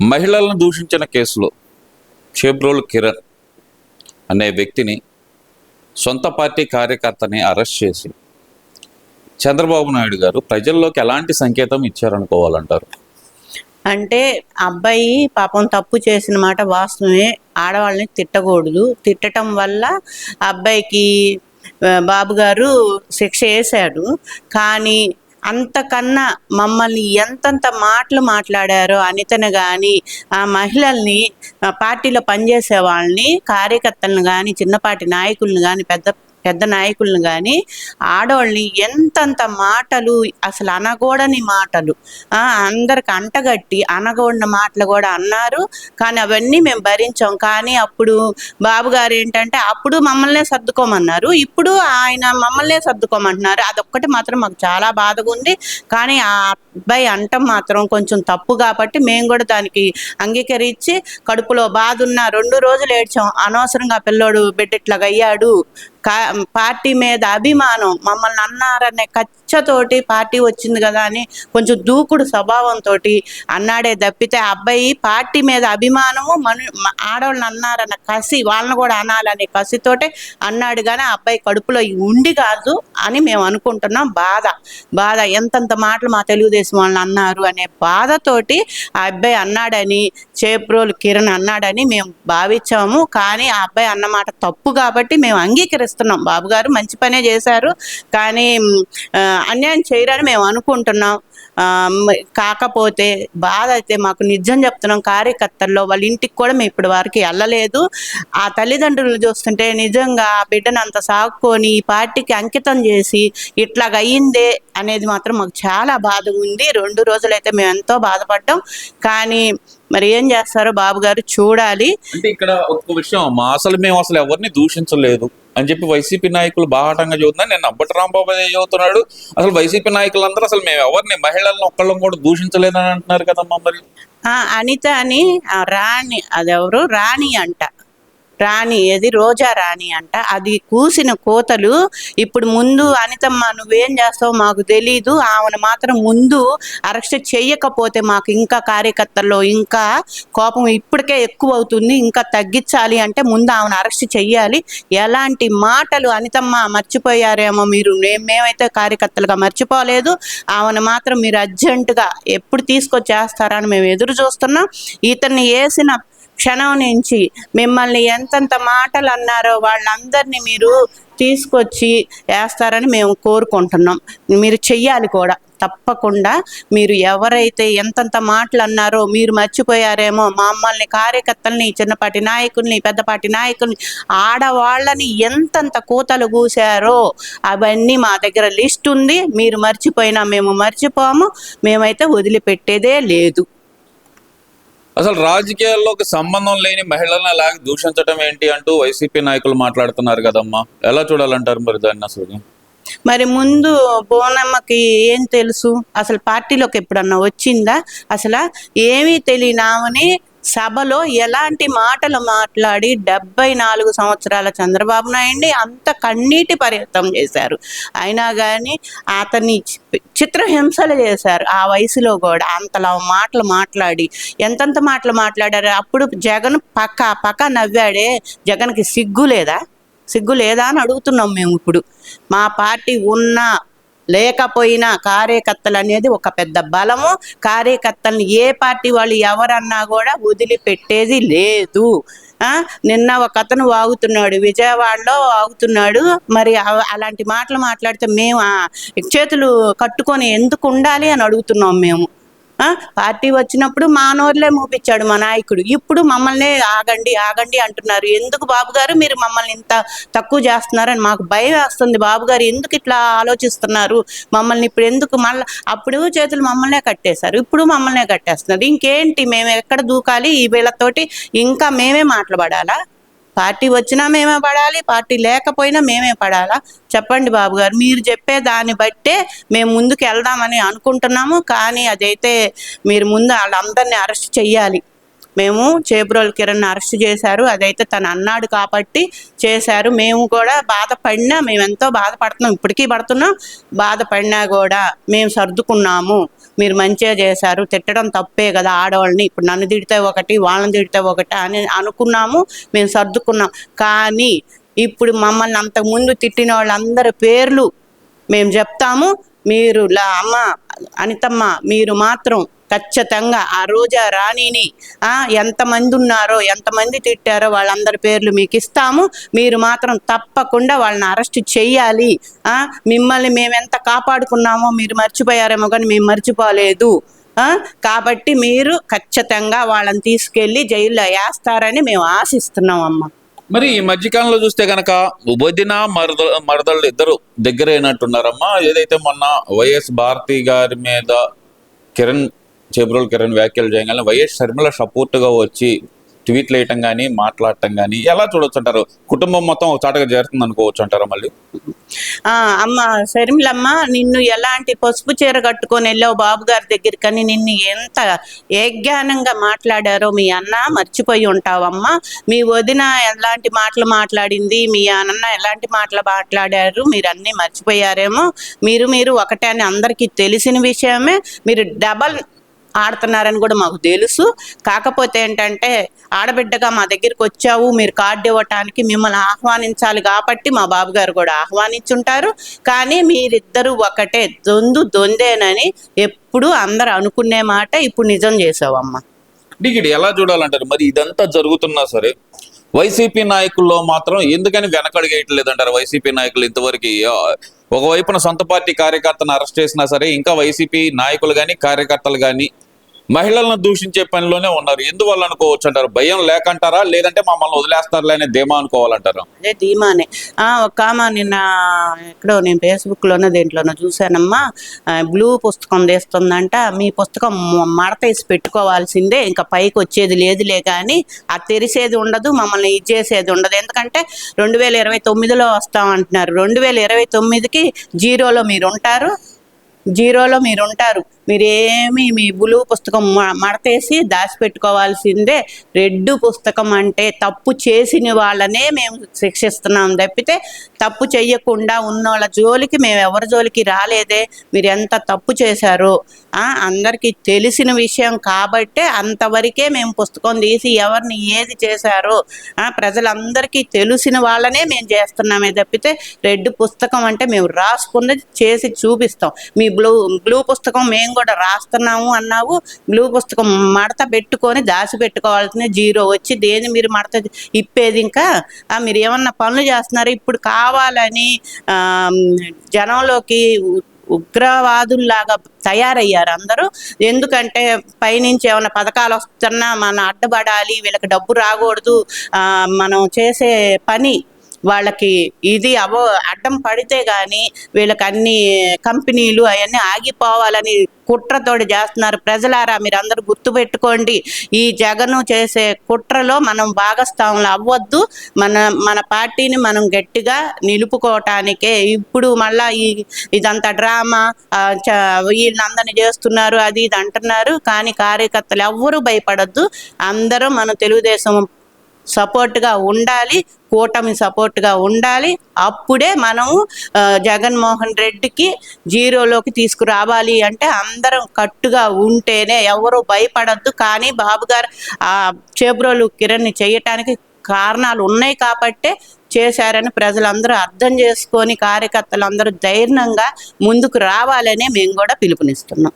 మహిళలను దూషించిన కేసులో చేబ్రోలు కిరణ్ అనే వ్యక్తిని సొంత పార్టీ కార్యకర్తని అరెస్ట్ చేసి చంద్రబాబు నాయుడు గారు ప్రజల్లోకి ఎలాంటి సంకేతం ఇచ్చారనుకోవాలంటారు? అంటే అబ్బాయి పాపం తప్పు చేసిన మాట వాస్తవమే. ఆడవాళ్ళని తిట్టకూడదు. తిట్టడం వల్ల అబ్బాయికి బాబు గారు శిక్ష వేశాడు. కానీ అంతకన్నా మమ్మల్ని ఎంతంత మాటలు మాట్లాడారో అనితను కానీ, ఆ మహిళల్ని, పార్టీలో పనిచేసే వాళ్ళని, కార్యకర్తలను కానీ, చిన్నపాటి నాయకులను కానీ, పెద్ద పెద్ద నాయకులను కానీ, ఆడవాళ్ళని ఎంతంత మాటలు, అసలు అనకూడని మాటలు, అందరికి అంటగట్టి అనకూడని మాటలు కూడా అన్నారు. కానీ అవన్నీ మేము భరించాం. కానీ అప్పుడు బాబు గారు ఏంటంటే అప్పుడు మమ్మల్నే సర్దుకోమన్నారు, ఇప్పుడు ఆయన మమ్మల్నే సర్దుకోమంటున్నారు. అదొక్కటి మాత్రం మాకు చాలా బాధగా ఉంది. కానీ ఆ అబ్బాయి అంటం మాత్రం కొంచెం తప్పు కాబట్టి మేము కూడా దానికి అంగీకరించి, కడుపులో బాధ ఉన్న 2 రోజులు ఏడ్చాం. అనవసరంగా పిల్లోడు బిడ్డ ఇట్లాగా అయ్యాడు, పార్టీ మీద అభిమానం, మమ్మల్ని అన్నారనే కచ్చతోటి పార్టీ వచ్చింది కదా అని కొంచెం దూకుడు స్వభావంతో అన్నాడే తప్పితే అబ్బాయి పార్టీ మీద అభిమానము, ఆడవాళ్ళని అన్నారన్న కసి, వాళ్ళని కూడా అనాలనే కసితోటే అన్నాడు. కానీ ఆ అబ్బాయి కడుపులో ఉండి కాదు అని మేము అనుకుంటున్నాం. బాధ ఎంతంత మాటలు మా తెలుగుదేశం వాళ్ళని అన్నారు అనే బాధతోటి ఆ అబ్బాయి అన్నాడని, చేబ్రోలు కిరణ్ అన్నాడని మేము భావించాము. కానీ ఆ అబ్బాయి అన్నమాట తప్పు కాబట్టి మేము అంగీకరిస్తున్నాం. బాబు గారు మంచి పనే చేశారు, కానీ అన్యాయం చేయరని మేము అనుకుంటున్నాం. కాకపోతే బాధ అయితే మాకు నిజం చెప్తున్నాం, కార్యకర్తల్లో వాళ్ళ ఇంటికి కూడా మేము ఇప్పటి వరకు వెళ్ళలేదు. ఆ తల్లిదండ్రులు చూస్తుంటే నిజంగా ఆ బిడ్డను అంత సాగుకొని ఈ పార్టీకి అంకితం చేసి ఇట్లాగ అయ్యిందే అనేది మాత్రం మాకు చాలా బాధగా ఉంది. 2 రోజులైతే మేము ఎంతో బాధపడ్డాం. కానీ మరి ఏం చేస్తారో బాబు గారు చూడాలి. అంటే ఇక్కడ ఒక విషయం అమ్మా, మేము అసలు ఎవరిని దూషించలేదు అని చెప్పి వైసీపీ నాయకులు బాహాటంగా చదువుతున్నారు. నేను అబ్బటి రాంబాబు చదువుతున్నాడు, అసలు వైసీపీ నాయకులందరూ అసలు మేము ఎవరిని, మహిళలను ఒక్కళ్ళని కూడా దూషించలేదని అంటున్నారు కదమ్మా. మరి అనిత అని రాణి, అదెవరు రాణి అంట, రాణి ఏది రోజా రాణి అంట, అది కూసిన కోతలు. ఇప్పుడు ముందు అనితమ్మ నువ్వేం చేస్తావు మాకు తెలీదు, ఆమెను మాత్రం ముందు అరెస్ట్ చెయ్యకపోతే మాకు ఇంకా కార్యకర్తల్లో ఇంకా కోపం ఇప్పటికే ఎక్కువ అవుతుంది, ఇంకా తగ్గించాలి అంటే ముందు ఆమెను అరెస్ట్ చెయ్యాలి. ఎలాంటి మాటలు అనితమ్మ మర్చిపోయారేమో మీరు, మేమైతే కార్యకర్తలుగా మర్చిపోలేదు. ఆమెను మాత్రం మీరు అర్జెంటుగా ఎప్పుడు తీసుకొచ్చేస్తారని మేము ఎదురు చూస్తున్నాం. ఇతన్ని వేసిన క్షణం నుంచి మిమ్మల్ని ఎంతంత మాటలు అన్నారో వాళ్ళందరినీ మీరు తీసుకొచ్చి వేస్తారని మేము కోరుకుంటున్నాం. మీరు చెయ్యాలి కూడా తప్పకుండా. మీరు ఎవరైతే ఎంతంత మాటలు అన్నారో మీరు మర్చిపోయారేమో, మమ్మల్ని కార్యకర్తల్ని, చిన్నపాటి నాయకుల్ని, పెద్దపాటి నాయకుల్ని, ఆడవాళ్ళని ఎంతంత కూతలు కూశారో అవన్నీ మా దగ్గర లిస్ట్ ఉంది. మీరు మర్చిపోయినా మేము మర్చిపోము, మేమైతే వదిలిపెట్టేదే లేదు. అసలు రాజకీయాల్లోకి సంబంధం లేని మహిళలను అలాగే దూషించడం ఏంటి అంటూ వైసీపీ నాయకులు మాట్లాడుతున్నారు కదమ్మా, ఎలా చూడాలంటారు మరి దాన్ని? అసలు మరి ముందు బోనమ్మకి ఏం తెలుసు, అసలు పార్టీలోకి ఎప్పుడన్నా వచ్చిందా? అసలు ఏమీ తెలియనామని సభలో ఎలాంటి మాటలు మాట్లాడి 74 సంవత్సరాల చంద్రబాబు నాయుడిని అంత కన్నీటి పర్యంతం చేశారు. అయినా కానీ అతన్ని చిత్రహింసలు చేశారు. ఆ వయసులో కూడా అంతలా మాటలు మాట్లాడి ఎంతంత మాటలు మాట్లాడారు. అప్పుడు జగన్ పక్క నవ్వాడే, జగన్కి సిగ్గు లేదా అని అడుగుతున్నాం మేము. ఇప్పుడు మా పార్టీ ఉన్నా లేకపోయినా కార్యకర్తలు అనేది ఒక పెద్ద బలము. కార్యకర్తలను ఏ పార్టీ వాళ్ళు ఎవరన్నా కూడా వదిలిపెట్టేది లేదు. నిన్న ఒక అతను వాగుతున్నాడు, విజయవాడలో వాగుతున్నాడు. మరి అలాంటి మాటలు మాట్లాడితే మేము చేతులు కట్టుకొని ఎందుకు ఉండాలి అని అడుగుతున్నాం మేము. పార్టీ వచ్చినప్పుడు మా నోర్లే మూపించాడు మా నాయకుడు, ఇప్పుడు మమ్మల్ని ఆగండి అంటున్నారు. ఎందుకు బాబు గారు మీరు మమ్మల్ని ఇంత తక్కువ చేస్తున్నారని మాకు భయం వేస్తుంది. బాబు గారు ఎందుకు ఇట్లా ఆలోచిస్తున్నారు మమ్మల్ని? ఇప్పుడు ఎందుకు మళ్ళీ అప్పుడు చేతులు మమ్మల్నే కట్టేశారు, ఇప్పుడు మమ్మల్నే కట్టేస్తున్నారు. ఇంకేంటి, మేము ఎక్కడ దూకాలి ఈ వీళ్ళతోటి? ఇంకా మేమే మాట్లాడాలా? పార్టీ వచ్చినా మేమే పడాలి, పార్టీ లేకపోయినా మేమే పడాలా? చెప్పండి బాబు గారు, మీరు చెప్పే దాన్ని బట్టే మేము ముందుకు వెళ్దామని అనుకుంటున్నాము. కానీ అదైతే మీరు ముందు వాళ్ళందరినీ అరెస్ట్ చెయ్యాలి. మేము చేబ్రోలు కిరణ్ అరెస్ట్ చేశారు, అదైతే తను అన్నాడు కాబట్టి చేశారు. మేము కూడా బాధపడినా, మేము ఎంతో బాధపడుతున్నాం, ఇప్పటికీ పడుతున్నాం. బాధపడినా కూడా మేము సర్దుకున్నాము. మీరు మంచిగా చేశారు, తిట్టడం తప్పే కదా ఆడవాళ్ళని, ఇప్పుడు నన్ను తిడితే ఒకటి వాళ్ళని తిడితే ఒకటి అని అనుకున్నాము, మేము సర్దుకున్నాం. కానీ ఇప్పుడు మమ్మల్ని అంతకుముందు తిట్టిన వాళ్ళందరి పేర్లు మేము చెప్తాము. మీరు అమ్మ అనితమ్మ, మీరు మాత్రం ఖచ్చితంగా ఆ రోజా రాణిని ఎంతమంది ఉన్నారో, ఎంతమంది తిట్టారో వాళ్ళందరి పేర్లు మీకు ఇస్తాము. మీరు మాత్రం తప్పకుండా వాళ్ళని అరెస్ట్ చెయ్యాలి. మిమ్మల్ని మేము ఎంత కాపాడుకున్నామో మీరు మర్చిపోయారేమో కానీ మేము మర్చిపోలేదు. కాబట్టి మీరు ఖచ్చితంగా వాళ్ళని తీసుకెళ్ళి జైల్లో వేస్తారని మేము ఆశిస్తున్నాం అమ్మ. మరి ఈ మధ్యకాలంలో చూస్తే గనక వదిన మరదళ్ళు ఇద్దరు దగ్గర అయినట్టున్నారమ్మా. ఏదైతే మొన్న వైఎస్ భారతి గారి మీద చేబ్రోలు కిరణ్ వ్యాఖ్యలు చేయగానే వైఎస్ షర్మిల సపోర్ట్ గా వచ్చి ట్వీట్లు వేయటం కానీ మాట్లాడటం కానీ ఎలా చూడొచ్చు అంటారు? కుటుంబం మొత్తం ఒక చాటగా చేరుతుంది అనుకోవచ్చు అంటారా మళ్ళీ? అమ్మ షర్మిలమ్మ, నిన్ను ఎలాంటి పసుపు చీర కట్టుకొని వెళ్ళావు బాబు గారి దగ్గరికి అని నిన్ను ఎంత ఏజ్ఞానంగా మాట్లాడారో మీ అన్న మర్చిపోయి ఉంటావమ్మా. మీ వదిన ఎలాంటి మాటలు మాట్లాడింది, మీ అన్న ఎలాంటి మాటలు మాట్లాడారు, మీరు అన్నీ మర్చిపోయారేమో. మీరు ఒకటే అని అందరికీ తెలిసిన విషయమే. మీరు డబల్ ఆడుతున్నారని కూడా మాకు తెలుసు. కాకపోతే ఏంటంటే ఆడబిడ్డగా మా దగ్గరికి వచ్చావు, మీరు కార్డు ఇవ్వటానికి మిమ్మల్ని ఆహ్వానించాలి కాబట్టి మా బాబు గారు కూడా ఆహ్వానించుంటారు. కానీ మీరిద్దరూ ఒకటే, దొందేనని ఎప్పుడు అందరు అనుకునే మాట ఇప్పుడు నిజం చేసావమ్మా. ఇక్కడ ఎలా చూడాలంటారు? మరి ఇదంతా జరుగుతున్నా సరే వైసీపీ నాయకుల్లో మాత్రం ఎందుకని వెనకడుగేయట్లేదంటారు? వైసీపీ నాయకులు ఇంతవరకు ఒకవైపున సొంత పార్టీ కార్యకర్తను అరెస్ట్ చేసినా సరే ఇంకా వైసీపీ నాయకులు కానీ కార్యకర్తలు కానీ మహిళలను దూషించే పనిలోనే ఉన్నారు. ఎందువల్ల అనుకోవచ్చు అంటారు? భయం లేకంటారా, లేదంటే మమ్మల్ని వదిలేస్తారులే అనే ధీమా అనుకోవాలంటారా? అదే ధీమానే. ఒక ఆమె నిన్న ఎక్కడో నేను ఫేస్బుక్లోనో దేంట్లోనో చూశానమ్మా, బ్లూ పుస్తకం తీస్తుందంట. మీ పుస్తకం మడత వేసి పెట్టుకోవాల్సిందే, ఇంకా పైకి వచ్చేది లేదులే కానీ అది తెరిసేది ఉండదు, మమ్మల్ని ఇది చేసేది ఉండదు. ఎందుకంటే 2029లో వస్తామంటున్నారు. 2029కి జీరోలో మీరుంటారు. మీరేమి మీ బ్లూ పుస్తకం మడతేసి దాచిపెట్టుకోవాల్సిందే. రెడ్ పుస్తకం అంటే తప్పు చేసిన వాళ్ళనే మేము శిక్షిస్తున్నాం తప్పితే తప్పు చెయ్యకుండా ఉన్నోళ్ళ జోలికి మేము ఎవరి జోలికి రాలేదే. మీరు ఎంత తప్పు చేశారో అందరికీ తెలిసిన విషయం కాబట్టే అంతవరకే మేము పుస్తకం తీసి ఎవరిని ఏది చేశారో ప్రజలందరికీ తెలిసిన వాళ్ళనే మేము చేస్తున్నామే తప్పితే రెడ్ పుస్తకం అంటే మేము రాసుకున్నది చేసి చూపిస్తాం. మీ బ్లూ పుస్తకం మేము కూడా రాస్తున్నాము అన్నావు. బ్లూ పుస్తకం మడత పెట్టుకొని దాచి పెట్టుకోవాల్సిన జీరో వచ్చి దేని మీరు మడత ఇప్పేది? ఇంకా మీరు ఏమన్నా పనులు చేస్తున్నారు? ఇప్పుడు కావాలని జనంలోకి ఉగ్రవాదుల్లాగా తయారయ్యారు అందరూ. ఎందుకంటే పైనుంచి ఏమైనా పథకాలు వస్తున్నా మనం అడ్డుపడాలి, వీళ్ళకి డబ్బు రాకూడదు, మనం చేసే పని వాళ్ళకి ఇది అడ్డం పడితే కానీ వీళ్ళకి అన్ని కంపెనీలు అవన్నీ ఆగిపోవాలని కుట్రతోటి చేస్తున్నారు. ప్రజలారా మీరు అందరూ గుర్తుపెట్టుకోండి, ఈ జగను చేసే కుట్రలో మనం భాగస్వాములు అవ్వద్దు. మన పార్టీని మనం గట్టిగా నిలుపుకోవటానికే ఇప్పుడు మళ్ళా ఇదంతా డ్రామా, వీళ్ళందరినీ చేస్తున్నారు అది ఇది అంటున్నారు. కానీ కార్యకర్తలు ఎవ్వరూ భయపడద్దు. అందరూ మన తెలుగుదేశం సపోర్ట్గా ఉండాలి, కూటమి సపోర్ట్గా ఉండాలి. అప్పుడే మనము జగన్మోహన్ రెడ్డికి జీరోలోకి తీసుకురావాలి. అంటే అందరం కట్టుగా ఉంటేనే, ఎవరు భయపడద్దు. కానీ బాబు గారు చేబ్రోలు కిరణ్ని చేయటానికి కారణాలు ఉన్నాయి కాబట్టే చేశారని ప్రజలందరూ అర్థం చేసుకొని కార్యకర్తలందరూ ధైర్యంగా ముందుకు రావాలని మేము కూడా పిలుపునిస్తున్నాం.